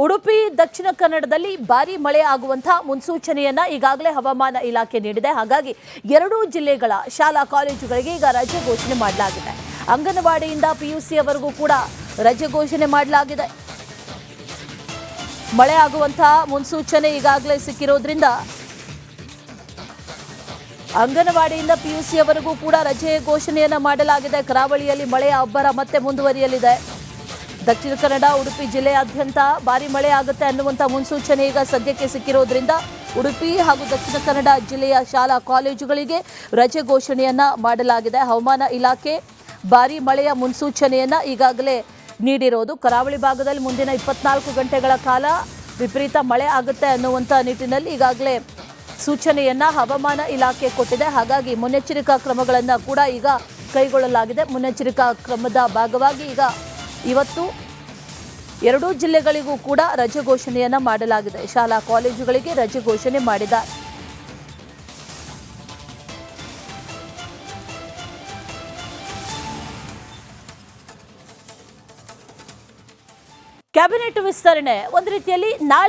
ಉಡುಪಿ ದಕ್ಷಿಣ ಕನ್ನಡದಲ್ಲಿ ಭಾರೀ ಮಳೆ ಆಗುವಂತಹ ಮುನ್ಸೂಚನೆಯನ್ನ ಈಗಾಗಲೇ ಹವಾಮಾನ ಇಲಾಖೆ ನೀಡಿದೆ. ಹಾಗಾಗಿ ಎರಡೂ ಜಿಲ್ಲೆಗಳ ಶಾಲಾ ಕಾಲೇಜುಗಳಿಗೆ ಈಗ ರಜೆ ಘೋಷಣೆ ಮಾಡಲಾಗಿದೆ. ಅಂಗನವಾಡಿಯಿಂದ ಪಿಯುಸಿ ವರೆಗೂ ಕೂಡ ರಜೆ ಘೋಷಣೆ ಮಾಡಲಾಗಿದೆ. ಮಳೆ ಆಗುವಂತಹ ಮುನ್ಸೂಚನೆ ಈಗಾಗಲೇ ಸಿಕ್ಕಿರೋದ್ರಿಂದ ಅಂಗನವಾಡಿಯಿಂದ ಪಿಯುಸಿ ವರೆಗೂ ಕೂಡ ರಜೆ ಘೋಷಣೆಯನ್ನ ಮಾಡಲಾಗಿದೆ. ಕರಾವಳಿಯಲ್ಲಿ ಮಳೆಯ ಅಬ್ಬರ ಮತ್ತೆ ಮುಂದುವರಿಯಲಿದೆ. ದಕ್ಷಿಣ ಕನ್ನಡ ಉಡುಪಿ ಜಿಲ್ಲೆಯಾದ್ಯಂತ ಭಾರಿ ಮಳೆ ಆಗುತ್ತೆ ಅನ್ನುವಂಥ ಮುನ್ಸೂಚನೆ ಈಗ ಸದ್ಯಕ್ಕೆ ಸಿಕ್ಕಿರೋದ್ರಿಂದ ಉಡುಪಿ ಹಾಗೂ ದಕ್ಷಿಣ ಕನ್ನಡ ಜಿಲ್ಲೆಯ ಶಾಲಾ ಕಾಲೇಜುಗಳಿಗೆ ರಜೆ ಘೋಷಣೆಯನ್ನ ಮಾಡಲಾಗಿದೆ. ಹವಾಮಾನ ಇಲಾಖೆ ಭಾರಿ ಮಳೆಯ ಮುನ್ಸೂಚನೆಯನ್ನ ಈಗಾಗಲೇ ನೀಡಿರೋದು. ಕರಾವಳಿ ಭಾಗದಲ್ಲಿ ಮುಂದಿನ 24 ಗಂಟೆಗಳ ಕಾಲ ವಿಪರೀತ ಮಳೆ ಆಗುತ್ತೆ ಅನ್ನುವಂಥ ನಿಟ್ಟಿನಲ್ಲಿ ಈಗಾಗಲೇ ಸೂಚನೆಯನ್ನ ಹವಾಮಾನ ಇಲಾಖೆ ಕೊಟ್ಟಿದೆ. ಹಾಗಾಗಿ ಮುನ್ನೆಚ್ಚರಿಕಾ ಕ್ರಮಗಳನ್ನು ಕೂಡ ಈಗ ಕೈಗೊಳ್ಳಲಾಗಿದೆ. ಮುನ್ನೆಚ್ಚರಿಕಾ ಕ್ರಮದ ಭಾಗವಾಗಿ ಈಗ ಇವತ್ತು ಎರಡೂ ಜಿಲ್ಲೆಗಳಿಗೂ ಕೂಡ ರಜೆ ಘೋಷಣೆಯನ್ನ ಮಾಡಲಾಗಿದೆ. ಶಾಲಾ ಕಾಲೇಜುಗಳಿಗೆ ರಜೆ ಘೋಷಣೆ ಮಾಡಿದ್ದಾರೆ. ಕ್ಯಾಬಿನೆಟ್ ವಿಸ್ತರಣೆ ಒಂದು ರೀತಿಯಲ್ಲಿ ನಾಳೆ